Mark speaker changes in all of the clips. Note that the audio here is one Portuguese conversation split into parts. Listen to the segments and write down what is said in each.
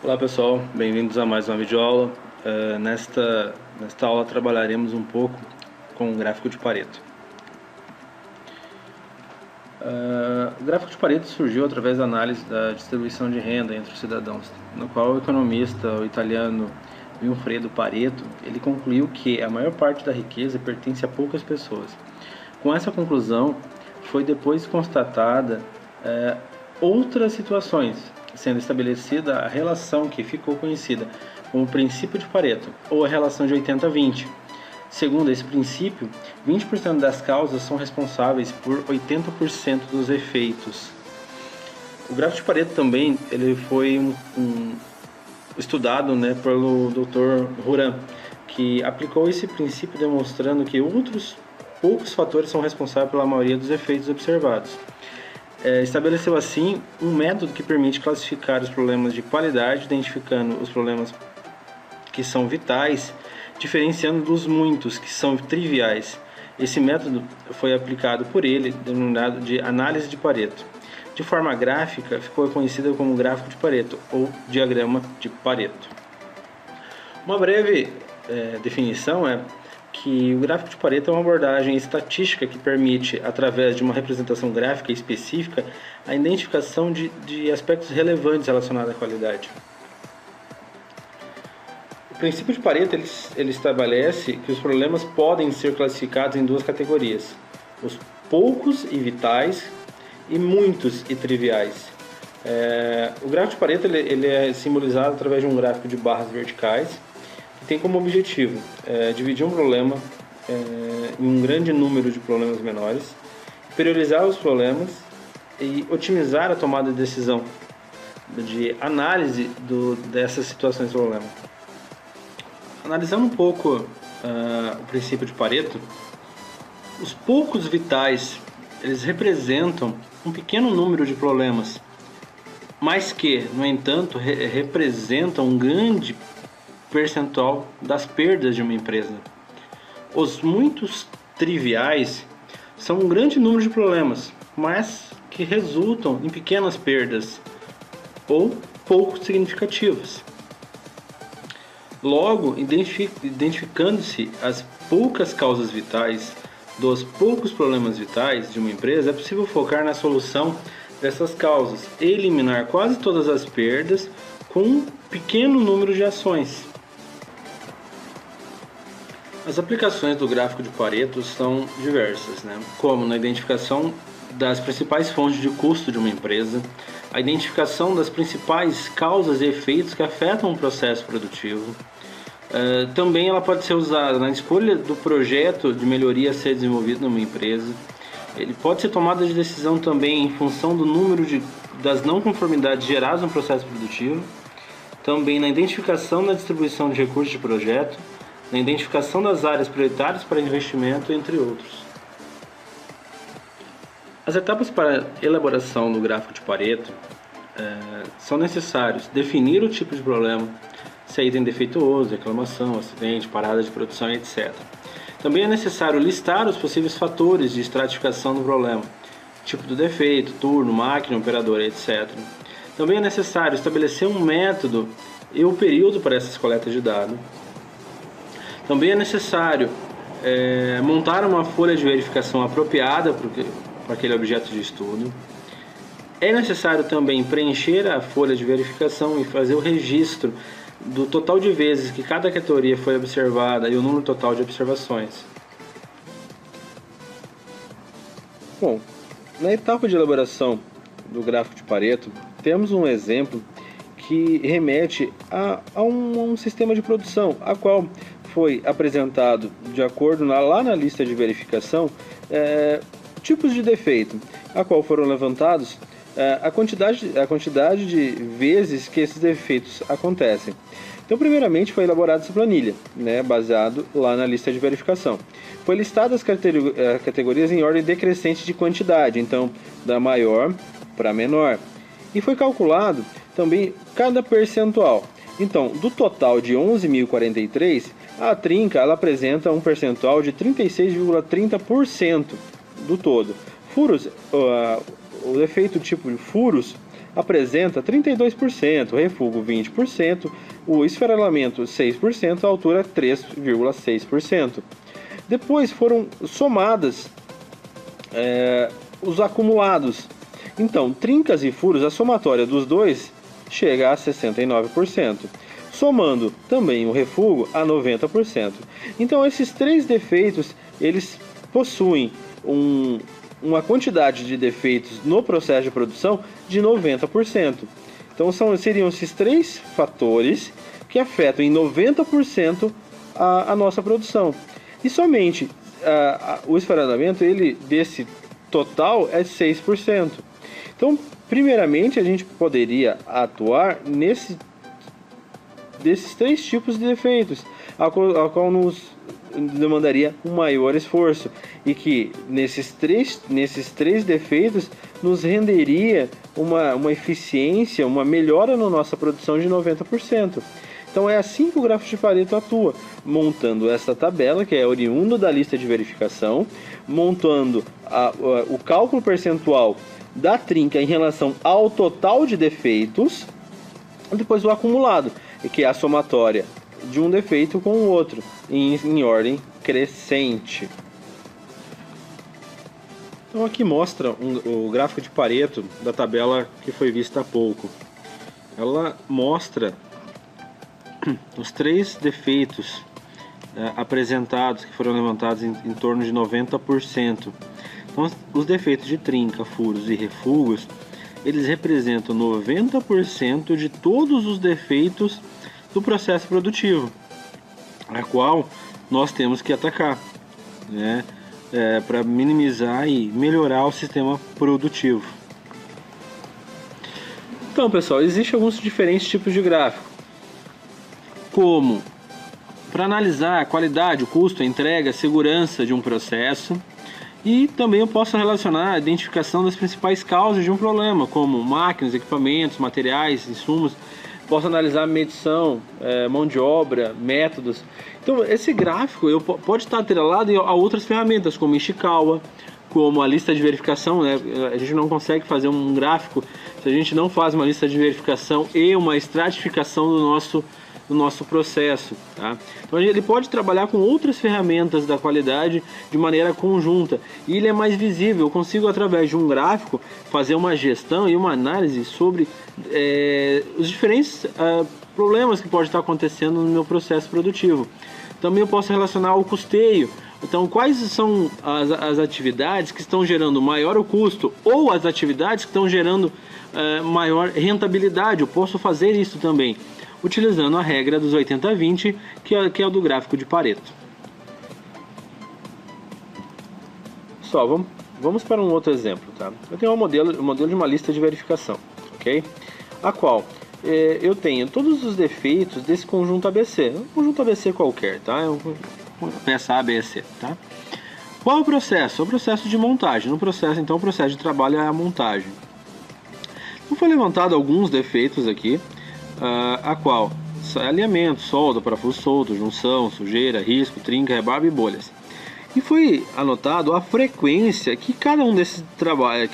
Speaker 1: Olá pessoal, bem-vindos a mais uma videoaula. Nesta aula trabalharemos um pouco com o gráfico de Pareto. O gráfico de Pareto surgiu através da análise da distribuição de renda entre os cidadãos, no qual o economista o italiano Vilfredo Pareto ele concluiu que a maior parte da riqueza pertence a poucas pessoas. Com essa conclusão, foi depois constatada outras situações, sendo estabelecida a relação que ficou conhecida como o princípio de Pareto, ou a relação de 80-20. Segundo esse princípio, 20% das causas são responsáveis por 80% dos efeitos. O gráfico de Pareto também ele foi estudado pelo Dr. Juran, que aplicou esse princípio demonstrando que outros poucos fatores são responsáveis pela maioria dos efeitos observados. Estabeleceu assim um método que permite classificar os problemas de qualidade, identificando os problemas que são vitais, diferenciando dos muitos que são triviais. Esse método foi aplicado por ele, denominado de análise de Pareto. De forma gráfica, ficou conhecida como gráfico de Pareto ou diagrama de Pareto. Uma breve definição é que o gráfico de Pareto é uma abordagem estatística que permite, através de uma representação gráfica específica, a identificação de aspectos relevantes relacionados à qualidade. O princípio de Pareto ele estabelece que os problemas podem ser classificados em duas categorias: os poucos e vitais e muitos e triviais. O gráfico de Pareto ele é simbolizado através de um gráfico de barras verticais, tem como objetivo dividir um problema em um grande número de problemas menores, priorizar os problemas e otimizar a tomada de decisão de análise dessas situações de problema. Analisando um pouco o princípio de Pareto, os poucos vitais eles representam um pequeno número de problemas, mas que, no entanto, representam um grande percentual das perdas de uma empresa. Os muitos triviais são um grande número de problemas, mas que resultam em pequenas perdas ou pouco significativas. Logo, identificando-se as poucas causas vitais dos poucos problemas vitais de uma empresa, é possível focar na solução dessas causas e eliminar quase todas as perdas com um pequeno número de ações. As aplicações do gráfico de Pareto são diversas, como na identificação das principais fontes de custo de uma empresa, a identificação das principais causas e efeitos que afetam o processo produtivo. Também ela pode ser usada na escolha do projeto de melhoria a ser desenvolvido numa empresa. Ele pode ser tomada de decisão também em função do número das não conformidades geradas no processo produtivo. Também na identificação da distribuição de recursos de projeto, na identificação das áreas prioritárias para investimento, entre outros. As etapas para a elaboração do gráfico de Pareto são necessários definir o tipo de problema, se é item defeituoso, reclamação, acidente, parada de produção, etc. Também é necessário listar os possíveis fatores de estratificação do problema, tipo do defeito, turno, máquina, operador, etc. Também é necessário estabelecer um método e o período para essas coletas de dados. Também é necessário montar uma folha de verificação apropriada para aquele objeto de estudo. É necessário também preencher a folha de verificação e fazer o registro do total de vezes que cada categoria foi observada e o número total de observações. Bom, na etapa de elaboração do gráfico de Pareto, temos um exemplo que remete a um sistema de produção, a qual foi apresentado de acordo lá na lista de verificação tipos de defeito, a qual foram levantados a quantidade de vezes que esses defeitos acontecem. Então, primeiramente, foi elaborada essa planilha, baseado lá na lista de verificação. Foi listada as categorias em ordem decrescente de quantidade, então da maior para menor. E foi calculado também cada percentual. Então, do total de 11.043, a trinca ela apresenta um percentual de 36,30% do todo. Furos, o defeito tipo de furos apresenta 32%, refúgio 20%, o esfarelamento 6%, a altura 3,6%. Depois foram somadas os acumulados. Então, trincas e furos, a somatória dos dois chega a 69%. Somando também o refúgio a 90%. Então, esses três defeitos, eles possuem uma quantidade de defeitos no processo de produção de 90%. Então, seriam esses três fatores que afetam em 90% a nossa produção. E somente o esfarelamento, desse total, é 6%. Então, primeiramente, a gente poderia atuar desses três tipos de defeitos, a qual nos demandaria um maior esforço, e que nesses três defeitos nos renderia uma eficiência, uma melhora na nossa produção de 90%. Então é assim que o gráfico de Pareto atua, montando essa tabela, que é oriundo da lista de verificação, montando o cálculo percentual da trinca em relação ao total de defeitos, e depois o acumulado, que é a somatória de um defeito com o outro, em ordem crescente. Então aqui mostra o gráfico de Pareto da tabela que foi vista há pouco. Ela mostra os três defeitos apresentados, que foram levantados em torno de 90%. Então, os defeitos de trinca, furos e refúgios, eles representam 90% de todos os defeitos do processo produtivo, a qual nós temos que atacar, né, para minimizar e melhorar o sistema produtivo. Então, pessoal, existem alguns diferentes tipos de gráfico, como para analisar a qualidade, o custo, a entrega, a segurança de um processo. E também eu posso relacionar a identificação das principais causas de um problema, como máquinas, equipamentos, materiais, insumos. Posso analisar a medição, mão de obra, métodos. Então, esse gráfico pode estar atrelado a outras ferramentas, como Ishikawa, como a lista de verificação, né? A gente não consegue fazer um gráfico se a gente não faz uma lista de verificação e uma estratificação do nosso processo, tá? Então ele pode trabalhar com outras ferramentas da qualidade de maneira conjunta, e ele é mais visível. Eu consigo, através de um gráfico, fazer uma gestão e uma análise sobre os diferentes problemas que podem estar acontecendo no meu processo produtivo. Também eu posso relacionar ao custeio. Então, quais são as atividades que estão gerando maior o custo, ou as atividades que estão gerando maior rentabilidade? Eu posso fazer isso também, utilizando a regra dos 80-20, que é o do gráfico de Pareto. Só, vamos para um outro exemplo, tá? Eu tenho um modelo de uma lista de verificação, ok? A qual eu tenho todos os defeitos desse conjunto ABC, um conjunto ABC qualquer, tá? Peça A, B e C, tá? Qual é o processo? É o processo de montagem. O processo de trabalho é a montagem. Então foi levantado alguns defeitos aqui, a qual alinhamento, solda, parafuso solto, junção, sujeira, risco, trinca, rebarba e bolhas. E foi anotado a frequência que cada um desses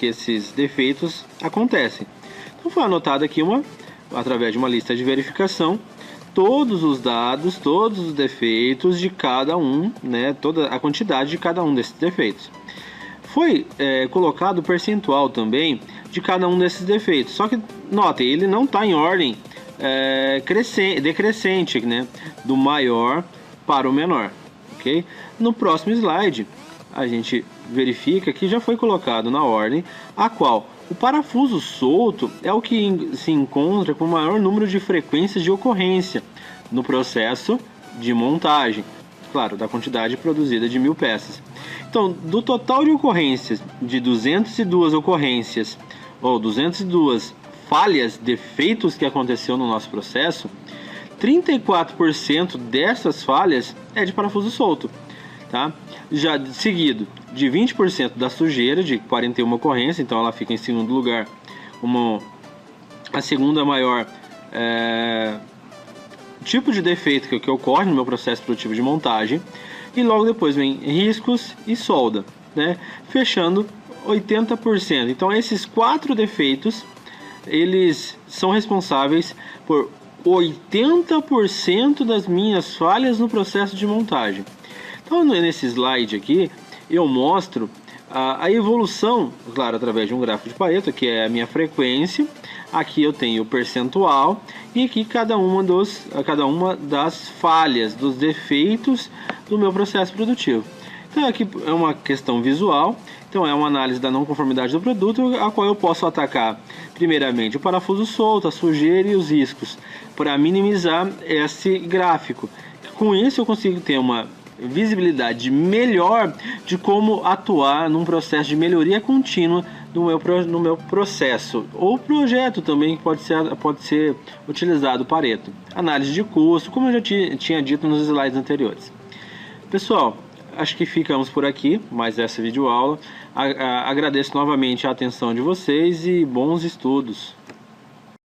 Speaker 1: esses defeitos acontecem. Então foi anotado aqui através de uma lista de verificação, todos os dados, todos os defeitos de cada um, né, toda a quantidade de cada um desses defeitos. Foi colocado o percentual também de cada um desses defeitos. Só que, notem, ele não está em ordem decrescente, né, do maior para o menor, ok? No próximo slide, a gente verifica que já foi colocado na ordem, a qual o parafuso solto é o que se encontra com o maior número de frequências de ocorrência no processo de montagem, claro, da quantidade produzida de 1000 peças. Então, do total de ocorrências, de 202 ocorrências, ou 202 falhas, defeitos que aconteceu no nosso processo, 34% dessas falhas é de parafuso solto, tá? Já seguido de 20% da sujeira, de 41 ocorrências, então ela fica em segundo lugar, a segunda maior tipo de defeito que ocorre no meu processo produtivo de montagem, e logo depois vem riscos e solda, né? Fechando 80%. Então esses 4 defeitos eles são responsáveis por 80% das minhas falhas no processo de montagem. Então, nesse slide aqui, eu mostro a evolução, claro, através de um gráfico de Pareto, que é a minha frequência. Aqui eu tenho o percentual e aqui cada uma das falhas, dos defeitos do meu processo produtivo. Então aqui é uma questão visual, então é uma análise da não conformidade do produto, a qual eu posso atacar primeiramente o parafuso solto, a sujeira e os riscos, para minimizar esse gráfico. Com isso eu consigo ter uma visibilidade melhor de como atuar num processo de melhoria contínua no meu processo ou projeto também, que pode ser utilizado Pareto. Análise de custo, como eu já tinha dito nos slides anteriores. Pessoal, acho que ficamos por aqui, mais essa videoaula. Agradeço novamente a atenção de vocês e bons estudos.